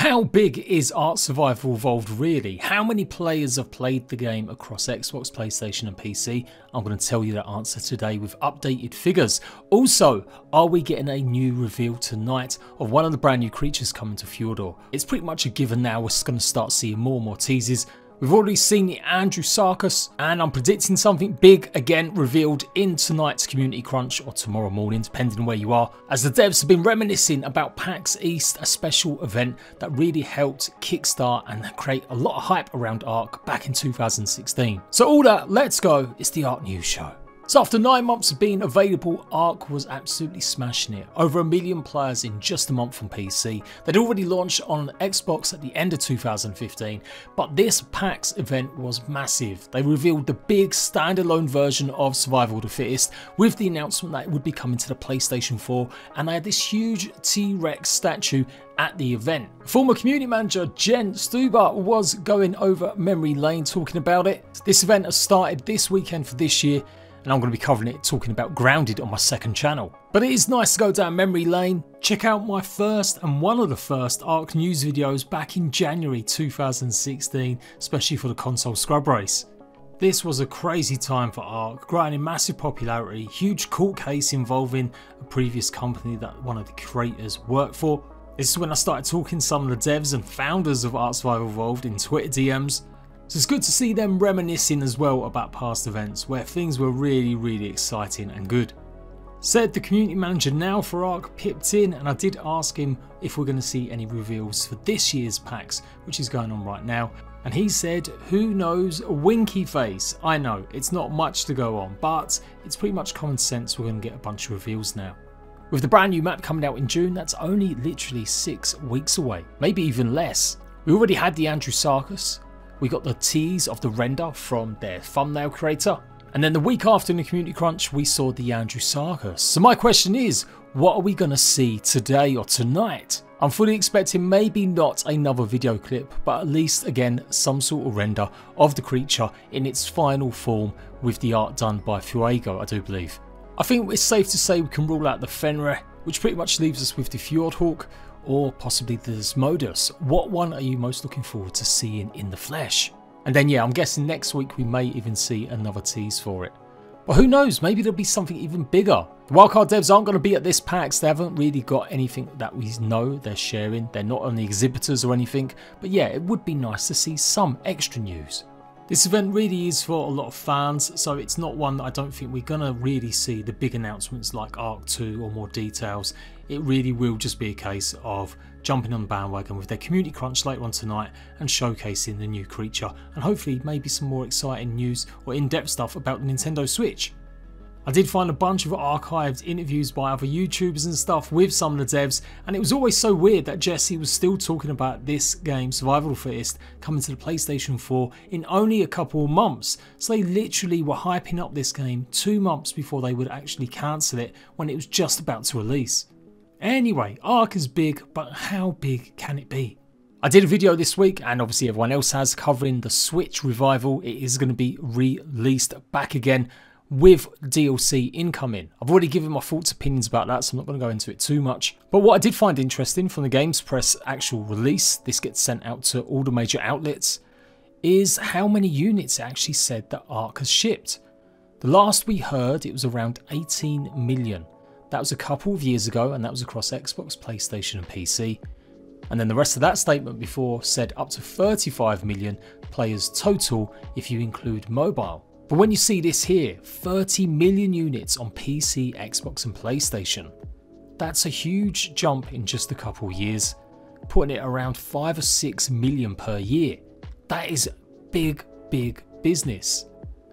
How big is Ark Survival Evolved really? How many players have played the game across Xbox, PlayStation and PC? I'm going to tell you that answer today with updated figures. Also, are we getting a new reveal tonight of one of the brand new creatures coming to Fjordur? It's pretty much a given now. We're going to start seeing more and more teasers. We've already seen the ARGB Ready, and I'm predicting something big again revealed in tonight's community crunch or tomorrow morning, depending on where you are, as the devs have been reminiscing about PAX East, a special event that really helped kickstart and create a lot of hype around Ark back in 2016. So all that, let's go, it's the Ark News Show. So after 9 months of being available, Ark was absolutely smashing it. Over 1 million players in just a month on PC. They'd already launched on Xbox at the end of 2015, but this PAX event was massive. They revealed the big standalone version of Survival of the Fittest with the announcement that it would be coming to the PlayStation 4, and they had this huge T-Rex statue at the event. Former community manager Jen Stuber was going over memory lane talking about it. This event has started this weekend for this year, and I'm going to be covering it, talking about Grounded on my second channel. But it is nice to go down memory lane. Check out my first and one of the first Ark news videos back in January 2016, especially for the console scrub race. This was a crazy time for Ark, growing in massive popularity, huge court case involving a previous company that one of the creators worked for. This is when I started talking to some of the devs and founders of Ark Survival Evolved in Twitter DMs. So it's good to see them reminiscing as well about past events where things were really exciting and good. Said the community manager now for Ark pipped in, and I did ask him if we're going to see any reveals for this year's PAX, which is going on right now, and he said, who knows, winky face. I know it's not much to go on, but it's pretty much common sense we're going to get a bunch of reveals now. With the brand new map coming out in June, that's only literally 6 weeks away, maybe even less. We already had the ARGB Ready. We got the tease of the render from their thumbnail creator, and then the week after in the community crunch we saw the ARGB Ready. So my question is, what are we going to see today or tonight? I'm fully expecting maybe not another video clip, but at least again some sort of render of the creature in its final form with the art done by Fjordur, I do believe. I think it's safe to say we can rule out the Fenrir, which pretty much leaves us with the Fjordur or possibly the Desmodus. What one are you most looking forward to seeing in the flesh? And then yeah, I'm guessing next week we may even see another tease for it. But who knows, maybe there'll be something even bigger. The wildcard devs aren't going to be at this PAX. They haven't really got anything that we know they're sharing. They're not on the exhibitors or anything, but yeah, it would be nice to see some extra news. This event really is for a lot of fans, so it's not one that I don't think we're going to really see the big announcements like Ark 2 or more details. It really will just be a case of jumping on the bandwagon with their community crunch later on tonight and showcasing the new creature, and hopefully maybe some more exciting news or in-depth stuff about the Nintendo Switch. I did find a bunch of archived interviews by other YouTubers and stuff with some of the devs, and it was always so weird that Jesse was still talking about this game, Survival of the Fittest, coming to the PlayStation 4 in only a couple of months. So they literally were hyping up this game 2 months before they would actually cancel it when it was just about to release. Anyway, Ark is big, but how big can it be? I did a video this week, and obviously everyone else has, covering the Switch revival. It is going to be released back again with DLC incoming. I've already given my thoughts, opinions about that, so I'm not going to go into it too much. But what I did find interesting from the Games Press actual release, this gets sent out to all the major outlets, is how many units it actually said that Ark has shipped. The last we heard, it was around 18 million. That was a couple of years ago, and that was across Xbox, PlayStation and PC. And then the rest of that statement before said up to 35 million players total if you include mobile. But when you see this here, 30 million units on PC, Xbox and PlayStation, that's a huge jump in just a couple of years, putting it around 5 or 6 million per year. That is big business.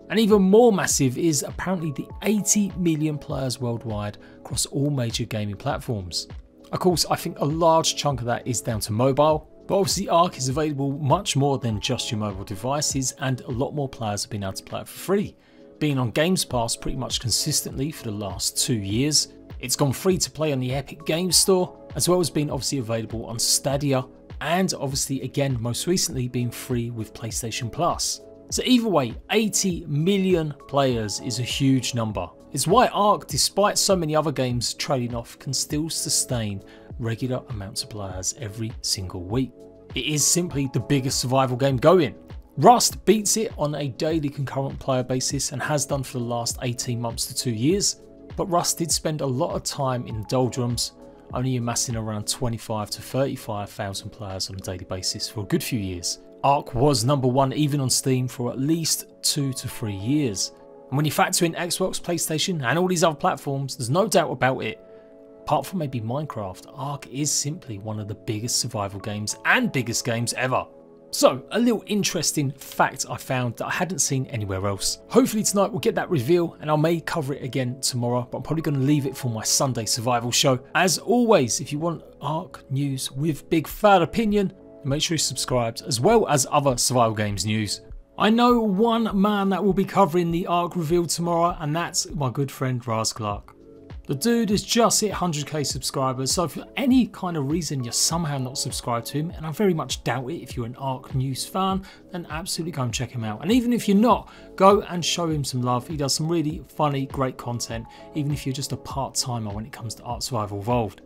And even more massive is apparently the 80 million players worldwide across all major gaming platforms. Of course, I think a large chunk of that is down to mobile, but obviously Ark is available much more than just your mobile devices, and a lot more players have been able to play it for free. Being on Games Pass pretty much consistently for the last 2 years, it's gone free to play on the Epic Games Store, as well as being obviously available on Stadia, and obviously again most recently being free with PlayStation Plus. So either way, 80 million players is a huge number. It's why Ark, despite so many other games trading off, can still sustain regular amounts of players every single week. It is simply the biggest survival game going. Rust beats it on a daily concurrent player basis and has done for the last 18 months to 2 years, but Rust did spend a lot of time in the doldrums, only amassing around 25 to 35,000 players on a daily basis for a good few years. Ark was #1 even on Steam for at least 2 to 3 years. And when you factor in Xbox, PlayStation and all these other platforms, there's no doubt about it. Apart from maybe Minecraft, Ark is simply one of the biggest survival games and biggest games ever. So, a little interesting fact I found that I hadn't seen anywhere else. Hopefully tonight we'll get that reveal and I may cover it again tomorrow, but I'm probably going to leave it for my Sunday survival show. As always, if you want Ark news with big fan opinion, make sure you're subscribed, as well as other survival games news. I know one man that will be covering the Ark reveal tomorrow, and that's my good friend Raz Clark. The dude has just hit 100k subscribers, so if for any kind of reason you're somehow not subscribed to him, and I very much doubt it if you're an Ark news fan, then absolutely go and check him out. And even if you're not, go and show him some love. He does some really funny, great content, even if you're just a part-timer when it comes to Ark Survival Evolved.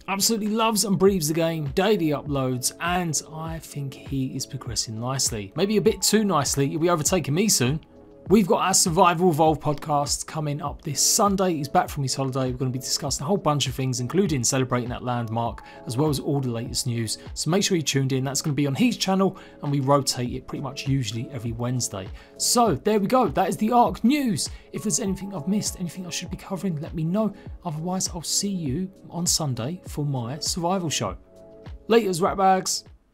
Absolutely loves and breathes the game, daily uploads, and I think he is progressing nicely. Maybe a bit too nicely, he'll be overtaking me soon. We've got our Survival Evolved podcast coming up this Sunday. He's back from his holiday. We're going to be discussing a whole bunch of things, including celebrating that landmark, as well as all the latest news. So make sure you're tuned in. That's going to be on his channel, and we rotate it pretty much usually every Wednesday. So there we go. That is the Ark news. If there's anything I've missed, anything I should be covering, let me know. Otherwise, I'll see you on Sunday for my survival show. Laters, ratbags.